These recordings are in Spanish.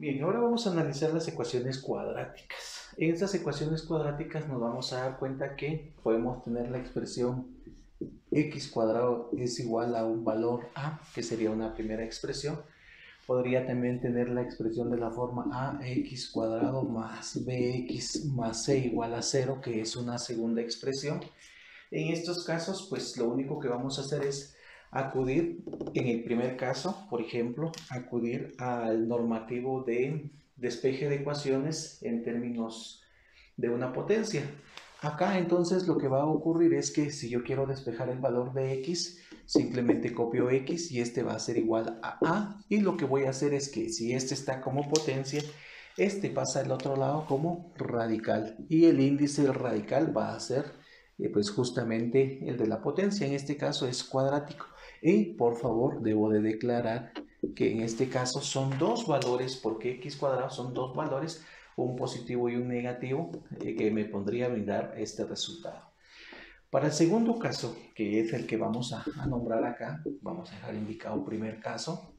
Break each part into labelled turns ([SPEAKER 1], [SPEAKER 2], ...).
[SPEAKER 1] Bien, ahora vamos a analizar las ecuaciones cuadráticas. En estas ecuaciones cuadráticas nos vamos a dar cuenta que podemos tener la expresión x cuadrado es igual a un valor a, que sería una primera expresión. Podría también tener la expresión de la forma ax cuadrado más bx más c igual a 0, que es una segunda expresión. En estos casos, pues lo único que vamos a hacer es acudir, en el primer caso, por ejemplo, acudir al normativo de despeje de ecuaciones en términos de una potencia. Acá entonces lo que va a ocurrir es que si yo quiero despejar el valor de x, simplemente copio x y este va a ser igual a, y lo que voy a hacer es que si este está como potencia, este pasa al otro lado como radical y el índice del radical va a ser pues justamente el de la potencia. En este caso es cuadrático. Y por favor debo de declarar que en este caso son dos valores, porque x cuadrado son dos valores, un positivo y un negativo, que me pondría a brindar este resultado. Para el segundo caso, que es el que vamos a nombrar acá, vamos a dejar indicado primer caso.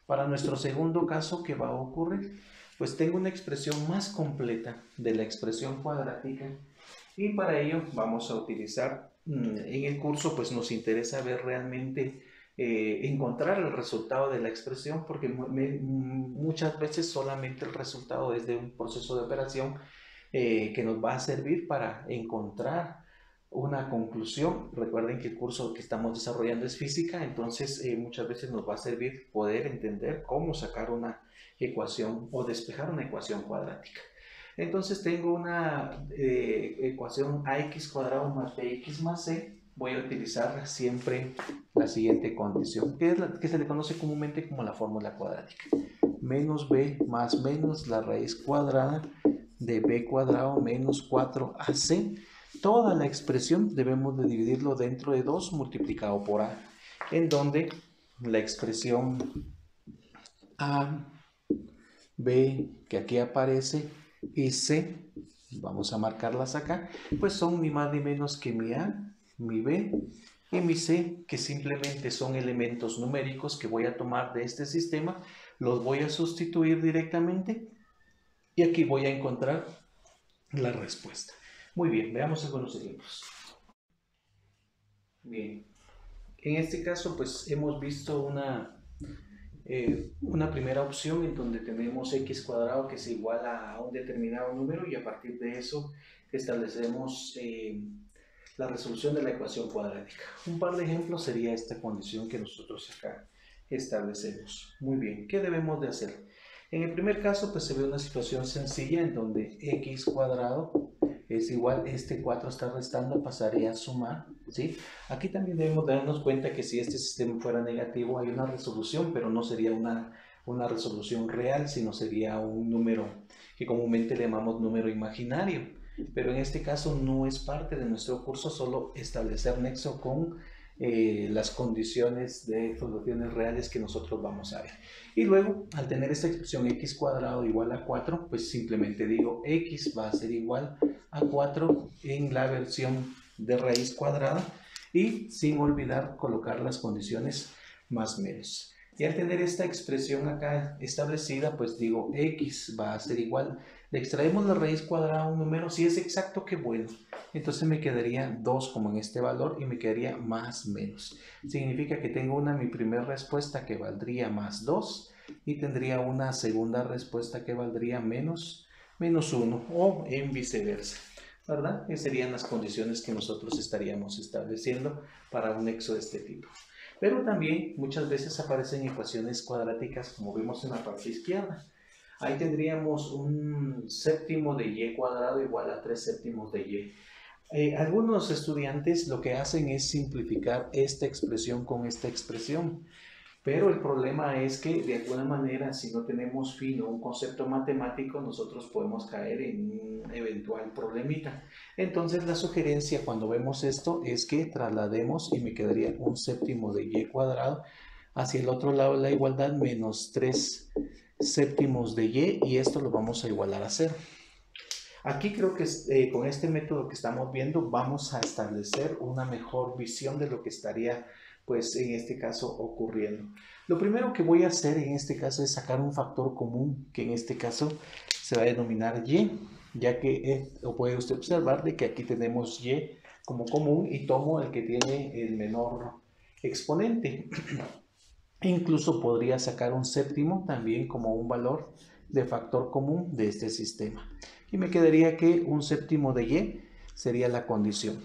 [SPEAKER 1] Para nuestro segundo caso, ¿qué va a ocurrir? Pues tengo una expresión más completa de la expresión cuadrática y para ello vamos a utilizar, en el curso pues nos interesa ver realmente, encontrar el resultado de la expresión, porque muchas veces solamente el resultado es de un proceso de operación que nos va a servir para encontrar una conclusión. Recuerden que el curso que estamos desarrollando es física, entonces muchas veces nos va a servir poder entender cómo sacar una ecuación o despejar una ecuación cuadrática. Entonces tengo una ecuación ax cuadrado más bx más c. Voy a utilizar siempre la siguiente condición, que es la que se le conoce comúnmente como la fórmula cuadrática. Menos b más menos la raíz cuadrada de b cuadrado menos 4ac. Toda la expresión debemos de dividirlo dentro de 2 multiplicado por a, en donde la expresión a, b, que aquí aparece, y c, vamos a marcarlas acá, pues son ni más ni menos que mi a, mi b y mi c, que simplemente son elementos numéricos que voy a tomar de este sistema, los voy a sustituir directamente y aquí voy a encontrar la respuesta. Muy bien, veamos algunos ejemplos. Bien, en este caso pues hemos visto una primera opción en donde tenemos x cuadrado que es igual a un determinado número y a partir de eso establecemos la resolución de la ecuación cuadrática. Un par de ejemplos sería esta condición que nosotros acá establecemos. Muy bien, ¿qué debemos de hacer? En el primer caso pues se ve una situación sencilla en donde x cuadrado es igual, este 4 está restando, pasaría a sumar, ¿sí? Aquí también debemos darnos cuenta que si este sistema fuera negativo hay una resolución, pero no sería una resolución real, sino sería un número que comúnmente le llamamos número imaginario. Pero en este caso no es parte de nuestro curso, solo establecer nexo con las condiciones de soluciones reales que nosotros vamos a ver. Y luego, al tener esta expresión x cuadrado igual a 4, pues simplemente digo x va a ser igual a 4 en la versión de raíz cuadrada y sin olvidar colocar las condiciones más menos. Y al tener esta expresión acá establecida, pues digo x va a ser igual. Le extraemos la raíz cuadrada a un número, si es exacto, qué bueno. Entonces me quedaría 2 como en este valor y me quedaría más menos. Significa que tengo mi primera respuesta que valdría más 2 y tendría una segunda respuesta que valdría menos 1 o en viceversa, ¿verdad? Esas serían las condiciones que nosotros estaríamos estableciendo para un nexo de este tipo. Pero también muchas veces aparecen ecuaciones cuadráticas como vemos en la parte izquierda. Ahí tendríamos un séptimo de y cuadrado igual a 3 séptimos de y. Algunos estudiantes lo que hacen es simplificar esta expresión con esta expresión. Pero el problema es que de alguna manera, si no tenemos fino un concepto matemático, nosotros podemos caer en un eventual problemita. Entonces la sugerencia cuando vemos esto es que traslademos y me quedaría un séptimo de y cuadrado hacia el otro lado de la igualdad menos 3 séptimos de y esto lo vamos a igualar a 0. Aquí creo que con este método que estamos viendo vamos a establecer una mejor visión de lo que estaría pues en este caso ocurriendo. Lo primero que voy a hacer en este caso es sacar un factor común, que en este caso se va a denominar y, ya que o puede usted observar de que aquí tenemos y como común y tomo el que tiene el menor exponente. Incluso podría sacar un séptimo también como un valor de factor común de este sistema. Y me quedaría que un séptimo de y sería la condición.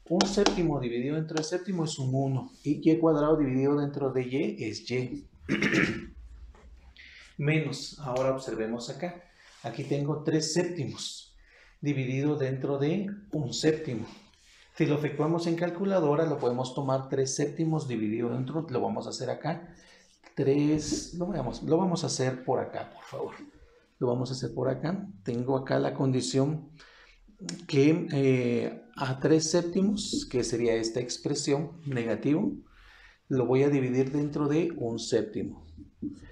[SPEAKER 1] Un séptimo dividido entre el séptimo es un 1 y y cuadrado dividido dentro de y es y. Menos, ahora observemos acá. Aquí tengo 3 séptimos dividido dentro de un séptimo. Si lo efectuamos en calculadora, lo podemos tomar 3 séptimos dividido dentro, lo vamos a hacer acá. 3, lo vamos a hacer por acá, por favor. Lo vamos a hacer por acá. Tengo acá la condición que a 3 séptimos, que sería esta expresión negativo, lo voy a dividir dentro de un séptimo.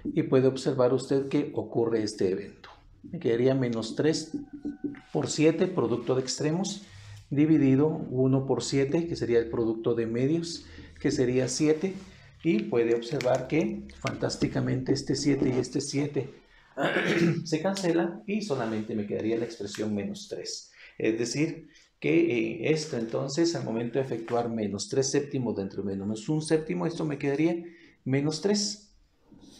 [SPEAKER 1] Y puede observar usted que ocurre este evento. Me quedaría menos 3 por 7, producto de extremos, dividido 1 por 7, que sería el producto de medios, que sería 7. Y puede observar que fantásticamente este 7 y este 7 se cancelan y solamente me quedaría la expresión menos 3. Es decir, que esto entonces al momento de efectuar menos 3 séptimos dentro de menos 1 séptimo, esto me quedaría menos 3.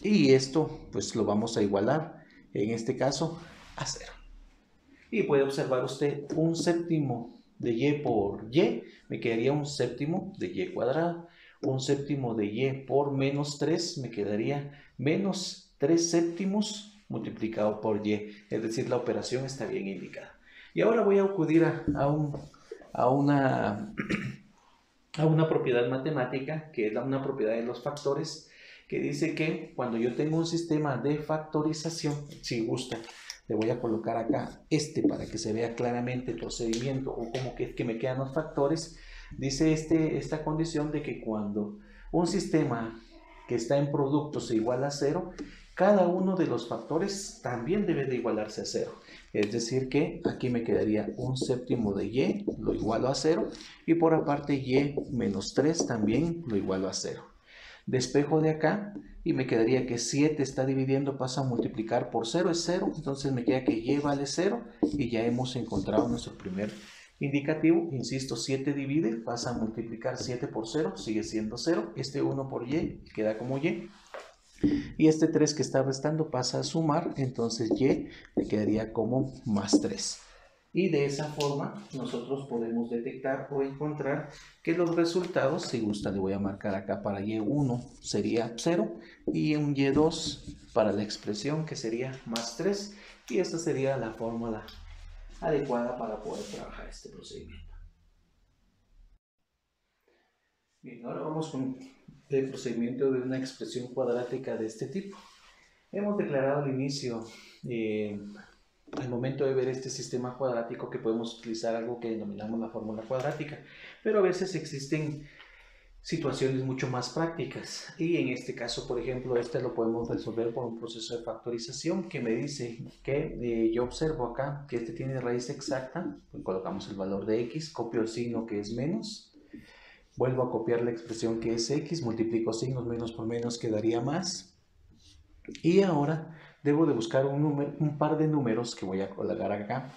[SPEAKER 1] Y esto pues lo vamos a igualar, en este caso, a 0. Y puede observar usted un séptimo de y por y, me quedaría un séptimo de y cuadrado. Un séptimo de y por menos 3 me quedaría menos 3 séptimos multiplicado por y. Es decir, la operación está bien indicada. Y ahora voy a acudir a una propiedad matemática, que es una propiedad de los factores, que dice que cuando yo tengo un sistema de factorización, si gusta, le voy a colocar acá para que se vea claramente el procedimiento o como que me quedan los factores. Dice esta condición de que cuando un sistema que está en producto se iguala a 0, cada uno de los factores también debe de igualarse a 0. Es decir que aquí me quedaría un séptimo de y, lo igualo a 0, y por aparte y menos 3 también lo igualo a 0. Despejo de acá y me quedaría que 7 está dividiendo, pasa a multiplicar por 0, es 0, entonces me queda que y vale 0 y ya hemos encontrado nuestro primer indicativo. Insisto, 7 divide, pasa a multiplicar 7 por 0, sigue siendo 0, este 1 por y queda como y. Y este 3 que está restando pasa a sumar, entonces y me quedaría como más 3. Y de esa forma nosotros podemos detectar o encontrar que los resultados, si gusta le voy a marcar acá para y1 sería 0 y un y2 para la expresión que sería más 3. Y esta sería la fórmula adecuada para poder trabajar este procedimiento. Bien, ahora vamos con el procedimiento de una expresión cuadrática de este tipo. Hemos declarado al inicio, al momento de ver este sistema cuadrático, que podemos utilizar algo que denominamos la fórmula cuadrática, pero a veces existen situaciones mucho más prácticas y en este caso, por ejemplo, lo podemos resolver por un proceso de factorización que me dice que yo observo acá que este tiene raíz exacta, pues colocamos el valor de x, copio el signo que es menos, vuelvo a copiar la expresión que es x, multiplico signos, menos por menos quedaría más, y ahora debo de buscar un par de números que voy a colocar acá,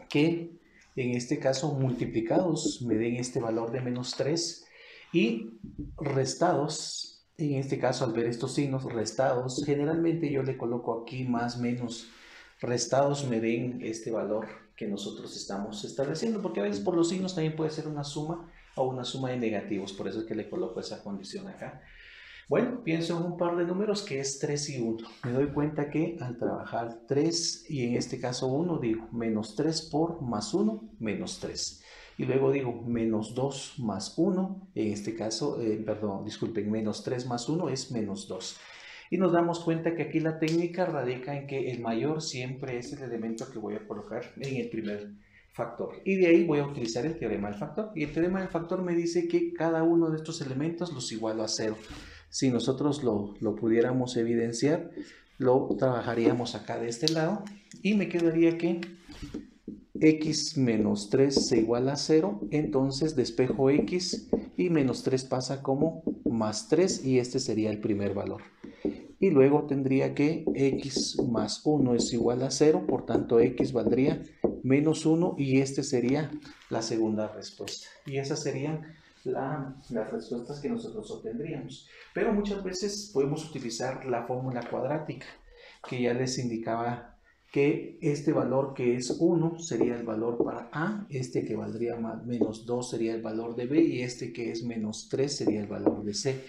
[SPEAKER 1] que en este caso multiplicados me den este valor de menos 3 y restados, en este caso al ver estos signos restados, generalmente yo le coloco aquí más menos, restados me den este valor que nosotros estamos estableciendo, porque a veces por los signos también puede ser una suma o una suma de negativos, por eso es que le coloco esa condición acá. Bueno, pienso en un par de números que es 3 y 1. Me doy cuenta que al trabajar 3 y en este caso 1, digo menos 3 por más 1, menos 3. Y luego digo menos 2 más 1, en este caso, disculpen, menos 3 más 1 es menos 2. Y nos damos cuenta que aquí la técnica radica en que el mayor siempre es el elemento que voy a colocar en el primer factor. Y de ahí voy a utilizar el teorema del factor. Y el teorema del factor me dice que cada uno de estos elementos los igualo a 0. Si nosotros lo pudiéramos evidenciar, lo trabajaríamos acá de este lado y me quedaría que x menos 3 se iguala a 0, entonces despejo x y menos 3 pasa como más 3 y este sería el primer valor. Y luego tendría que x más 1 es igual a 0, por tanto x valdría menos 1 y este sería la segunda respuesta. Y esas serían las respuestas que nosotros obtendríamos. Pero muchas veces podemos utilizar la fórmula cuadrática, que ya les indicaba que este valor que es 1 sería el valor para A, este que valdría menos 2 sería el valor de B y este que es menos 3 sería el valor de C.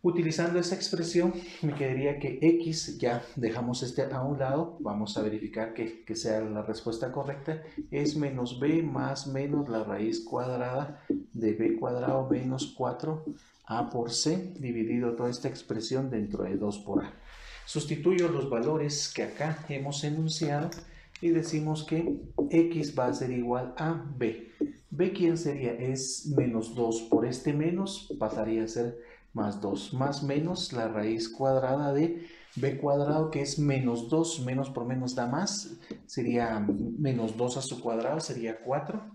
[SPEAKER 1] Utilizando esa expresión me quedaría que x, ya dejamos este a un lado, vamos a verificar que sea la respuesta correcta, es menos b más menos la raíz cuadrada de b cuadrado menos 4a por c dividido toda esta expresión dentro de 2 por a. Sustituyo los valores que acá hemos enunciado y decimos que x va a ser igual a b. b, ¿quién sería? Es menos 2, por este menos pasaría a ser más 2, más menos la raíz cuadrada de b cuadrado, que es menos 2, menos por menos da más, sería menos 2 a su cuadrado, sería 4,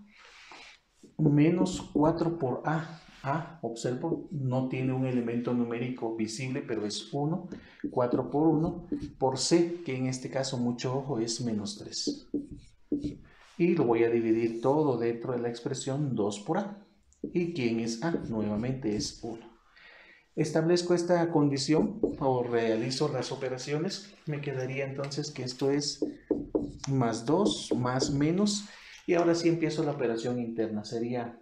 [SPEAKER 1] menos 4 por a. A, observo, no tiene un elemento numérico visible, pero es 1, 4 por 1, por c, que en este caso, mucho ojo, es menos 3. Y lo voy a dividir todo dentro de la expresión 2 por a. ¿Y quién es a? Nuevamente es 1. Establezco esta condición o realizo las operaciones, me quedaría entonces que esto es más 2 más menos, y ahora sí empiezo la operación interna, sería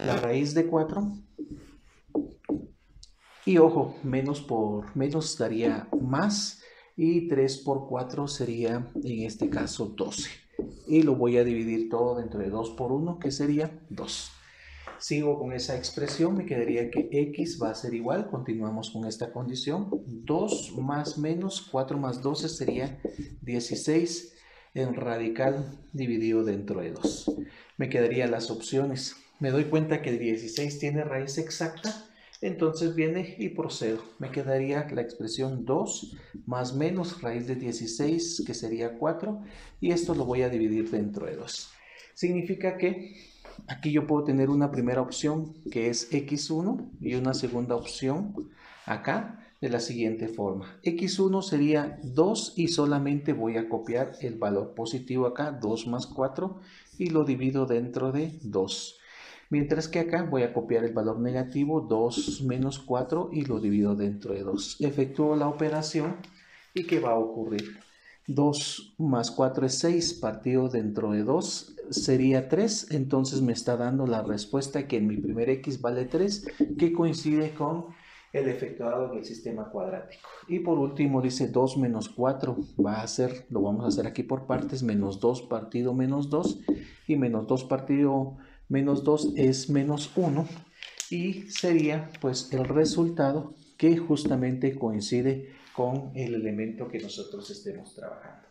[SPEAKER 1] la raíz de 4 y ojo, menos por menos daría más y 3 por 4 sería en este caso 12 y lo voy a dividir todo dentro de 2 por 1 que sería 2. Sigo con esa expresión, me quedaría que x va a ser igual, continuamos con esta condición, 2 más menos 4 más 12 sería 16 en radical dividido dentro de 2. Me quedarían las opciones, me doy cuenta que el 16 tiene raíz exacta, entonces viene y procedo. Me quedaría la expresión 2 más menos raíz de 16 que sería 4 y esto lo voy a dividir dentro de 2. Significa que aquí yo puedo tener una primera opción que es x1 y una segunda opción acá de la siguiente forma. x1 sería 2 y solamente voy a copiar el valor positivo acá, 2 más 4, y lo divido dentro de 2. Mientras que acá voy a copiar el valor negativo, 2 menos 4, y lo divido dentro de 2. Efectúo la operación y ¿qué va a ocurrir? 2 más 4 es 6, partido dentro de 2 sería 3, entonces me está dando la respuesta que en mi primer x vale 3, que coincide con el efectuado en el sistema cuadrático. Y por último dice 2 menos 4, va a ser, lo vamos a hacer aquí por partes, menos 2 partido menos 2, y menos 2 partido menos 2 es menos 1, y sería pues el resultado que justamente coincide con el elemento que nosotros estemos trabajando.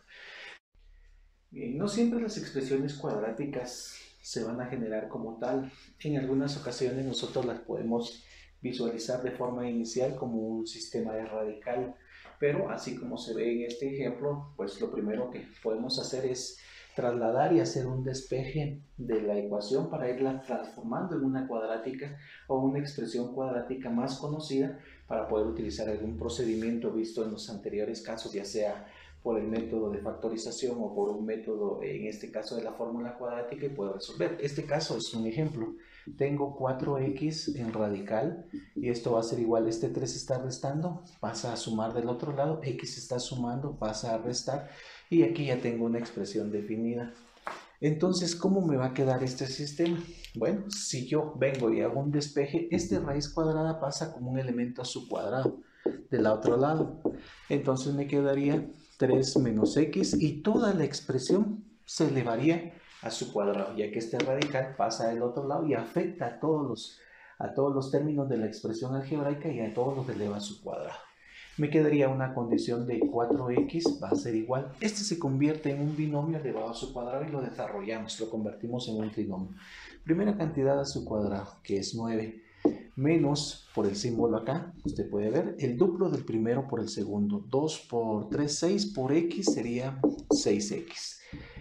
[SPEAKER 1] Bien, no siempre las expresiones cuadráticas se van a generar como tal. En algunas ocasiones nosotros las podemos visualizar de forma inicial como un sistema de radical, pero así como se ve en este ejemplo, pues lo primero que podemos hacer es trasladar y hacer un despeje de la ecuación para irla transformando en una cuadrática o una expresión cuadrática más conocida para poder utilizar algún procedimiento visto en los anteriores casos, ya sea por el método de factorización o por un método, en este caso de la fórmula cuadrática, y puedo resolver. Este caso es un ejemplo. Tengo 4x en radical y esto va a ser igual, este 3 está restando, pasa a sumar del otro lado, x está sumando, pasa a restar, y aquí ya tengo una expresión definida. Entonces, ¿cómo me va a quedar este sistema? Bueno, si yo vengo y hago un despeje, este raíz cuadrada pasa como un elemento a su cuadrado del otro lado. Entonces me quedaría 3 menos x y toda la expresión se elevaría a su cuadrado, ya que este radical pasa del otro lado y afecta a todos los términos de la expresión algebraica y a todos los eleva a su cuadrado. Me quedaría una condición de 4x va a ser igual. Este se convierte en un binomio elevado a su cuadrado y lo desarrollamos, lo convertimos en un trinomio. Primera cantidad a su cuadrado, que es 9, menos, por el símbolo acá, usted puede ver, el duplo del primero por el segundo. 2 por 3, 6, por x sería 6x.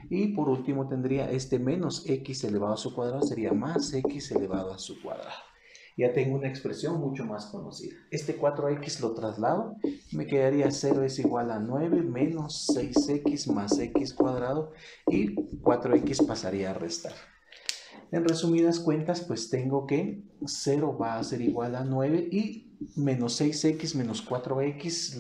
[SPEAKER 1] Y por último tendría este menos x elevado a su cuadrado, sería más x elevado a su cuadrado. Ya tengo una expresión mucho más conocida. Este 4x lo traslado, me quedaría 0 es igual a 9 menos 6x más x cuadrado y 4x pasaría a restar. En resumidas cuentas, pues tengo que 0 va a ser igual a 9 y menos 6x menos 4x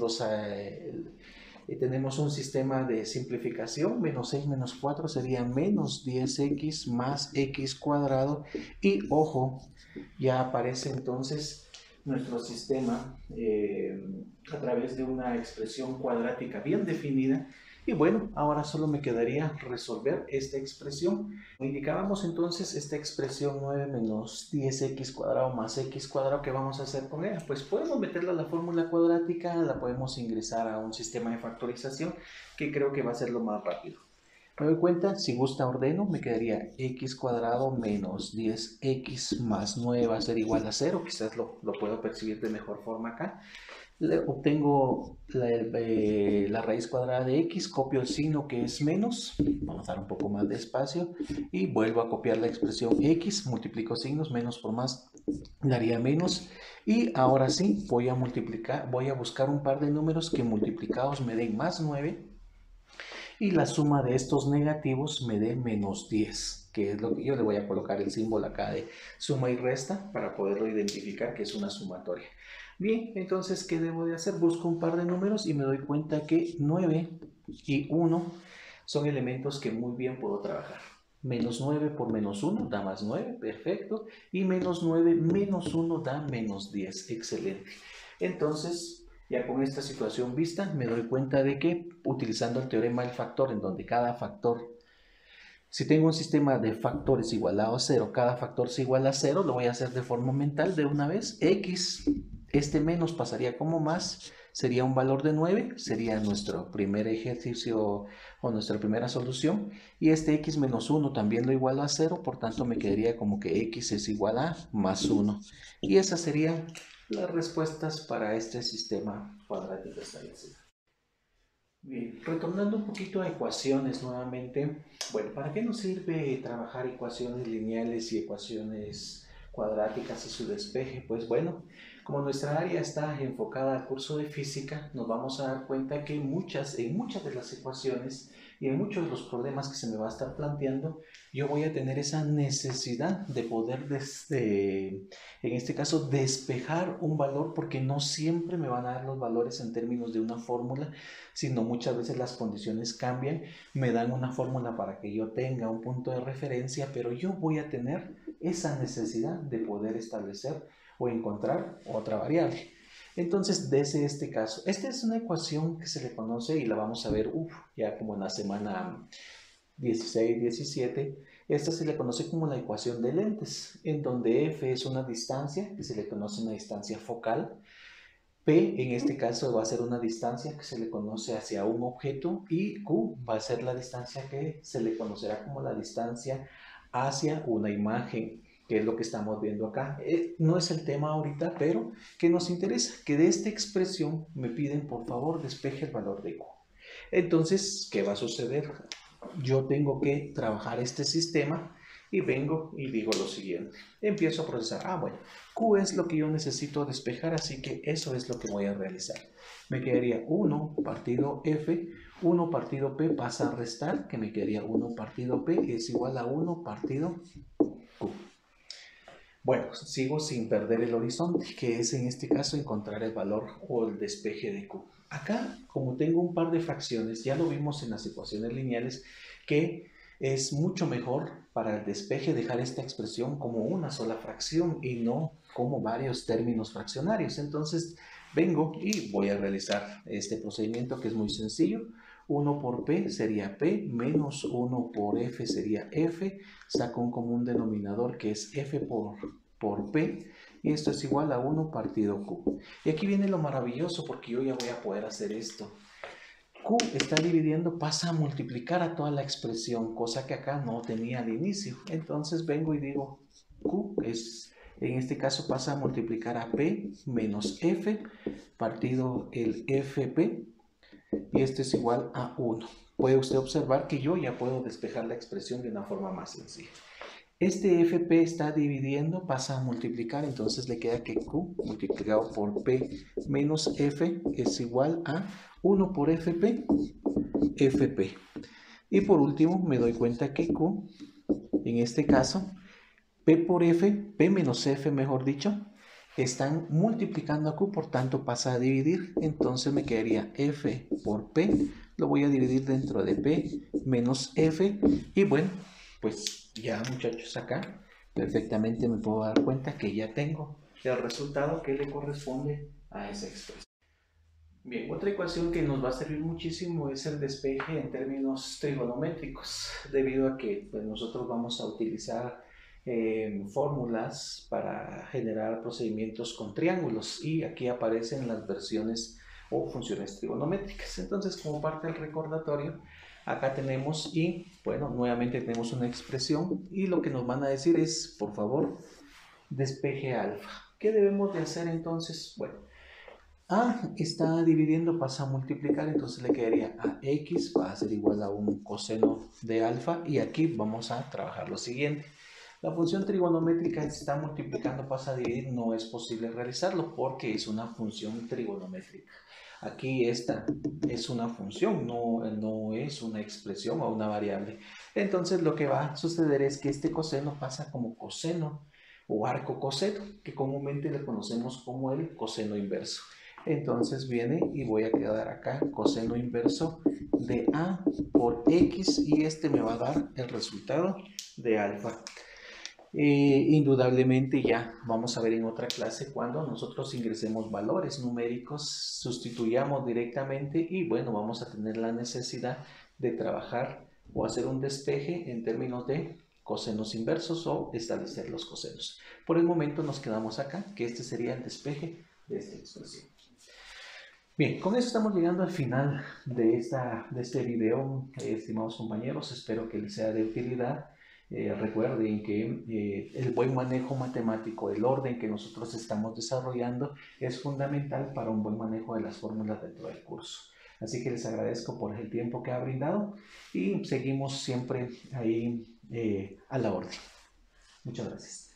[SPEAKER 1] tenemos un sistema de simplificación, menos 6 menos 4 sería menos 10x más x cuadrado y ojo, ya aparece entonces nuestro sistema a través de una expresión cuadrática bien definida. Y bueno, ahora solo me quedaría resolver esta expresión. Indicábamos entonces esta expresión 9 menos 10x cuadrado más x cuadrado. ¿Qué vamos a hacer con ella? Pues podemos meterla a la fórmula cuadrática, la podemos ingresar a un sistema de factorización que creo que va a ser lo más rápido. Me doy cuenta, si gusta ordeno, me quedaría x cuadrado menos 10x más 9 va a ser igual a 0. Quizás lo puedo percibir de mejor forma acá. Obtengo la raíz cuadrada de x, copio el signo que es menos, vamos a dar un poco más de espacio y vuelvo a copiar la expresión x, multiplico signos, menos por más daría menos y ahora sí voy a multiplicar, voy a buscar un par de números que multiplicados me den más 9 y la suma de estos negativos me dé menos 10, que es lo que yo le voy a colocar el símbolo acá de suma y resta para poderlo identificar que es una sumatoria. Bien, entonces, ¿qué debo de hacer? Busco un par de números y me doy cuenta que 9 y 1 son elementos que muy bien puedo trabajar. Menos 9 por menos 1 da más 9, perfecto. Y menos 9 menos 1 da menos 10, excelente. Entonces, ya con esta situación vista, me doy cuenta de que utilizando el teorema del factor, en donde cada factor, si tengo un sistema de factores igualado a 0, cada factor se iguala a 0, lo voy a hacer de forma mental de una vez. X, este menos pasaría como más, sería un valor de 9, sería nuestro primer ejercicio o nuestra primera solución. Y este x menos 1 también lo igualo a 0, por tanto me quedaría como que x es igual a más 1. Y esas serían las respuestas para este sistema cuadrático establecido. Bien, retornando un poquito a ecuaciones nuevamente. Bueno, ¿para qué nos sirve trabajar ecuaciones lineales y ecuaciones cuadráticas y su despeje? Pues bueno, como nuestra área está enfocada al curso de física, nos vamos a dar cuenta que en muchas de las ecuaciones y en muchos de los problemas que se me va a estar planteando, yo voy a tener esa necesidad de poder, en este caso, despejar un valor porque no siempre me van a dar los valores en términos de una fórmula, sino muchas veces las condiciones cambian, me dan una fórmula para que yo tenga un punto de referencia, pero yo voy a tener esa necesidad de poder establecer o encontrar otra variable. Entonces, desde este caso, esta es una ecuación que se le conoce y la vamos a ver ya como en la semana 16, 17. Esta se le conoce como la ecuación de lentes, en donde f es una distancia que se le conoce una distancia focal. P en este caso va a ser una distancia que se le conoce hacia un objeto y Q va a ser la distancia que se le conocerá como la distancia hacia una imagen, que es lo que estamos viendo acá. No es el tema ahorita, pero que nos interesa, que de esta expresión me piden por favor despeje el valor de Q. Entonces, ¿qué va a suceder? Yo tengo que trabajar este sistema y vengo y digo lo siguiente. Empiezo a procesar. Bueno, Q es lo que yo necesito despejar, así que eso es lo que voy a realizar. Me quedaría 1 partido F, 1 partido P pasa a restar, que me quedaría 1 partido P es igual a 1 partido Q. Bueno, sigo sin perder el horizonte, que es en este caso encontrar el valor o el despeje de Q. Acá, como tengo un par de fracciones, ya lo vimos en las ecuaciones lineales, que es mucho mejor para el despeje dejar esta expresión como una sola fracción y no como varios términos fraccionarios. Entonces, vengo y voy a realizar este procedimiento que es muy sencillo. 1 por P sería P, menos 1 por F sería F, saco un común denominador que es F por P, y esto es igual a 1 partido Q. Y aquí viene lo maravilloso porque yo ya voy a poder hacer esto. Q está dividiendo, pasa a multiplicar a toda la expresión, cosa que acá no tenía al inicio. Entonces vengo y digo, Q es, en este caso pasa a multiplicar a P menos F partido el FP, y esto es igual a 1. puede usted observar que yo ya puedo despejar la expresión de una forma más sencilla. Este fp está dividiendo, pasa a multiplicar, entonces le queda que q multiplicado por p menos f es igual a 1 por fp, fp. Y por último me doy cuenta que q, en este caso, p por f, p menos f mejor dicho, están multiplicando a q, por tanto pasa a dividir, entonces me quedaría f por p, lo voy a dividir dentro de p menos f, y bueno, pues ya muchachos acá perfectamente me puedo dar cuenta que ya tengo el resultado que le corresponde a esa expresión. Bien, otra ecuación que nos va a servir muchísimo es el despeje en términos trigonométricos, debido a que pues, nosotros vamos a utilizar fórmulas para generar procedimientos con triángulos, y aquí aparecen las versiones o funciones trigonométricas. Entonces, como parte del recordatorio, acá tenemos, y bueno, nuevamente tenemos una expresión, y lo que nos van a decir es, por favor, despeje alfa. ¿Qué debemos de hacer entonces? Bueno, A está dividiendo, pasa a multiplicar, entonces le quedaría a x va a ser igual a un coseno de alfa, y aquí vamos a trabajar lo siguiente. La función trigonométrica está multiplicando, pasa a dividir, no es posible realizarlo porque es una función trigonométrica. Aquí esta es una función, no es una expresión o una variable. Entonces lo que va a suceder es que este coseno pasa como coseno o arco coseno, que comúnmente le conocemos como el coseno inverso. Entonces viene y voy a quedar acá coseno inverso de a por x, y este me va a dar el resultado de alfa. Indudablemente ya vamos a ver en otra clase cuando nosotros ingresemos valores numéricos, sustituyamos directamente, y bueno, vamos a tener la necesidad de trabajar o hacer un despeje en términos de cosenos inversos o establecer los cosenos. Por el momento nos quedamos acá, que este sería el despeje de esta expresión. Bien, con eso estamos llegando al final de este video, estimados compañeros. Espero que les sea de utilidad. Recuerden que el buen manejo matemático, el orden que nosotros estamos desarrollando, es fundamental para un buen manejo de las fórmulas dentro del curso. Así que les agradezco por el tiempo que ha brindado, y seguimos siempre ahí a la orden. Muchas gracias.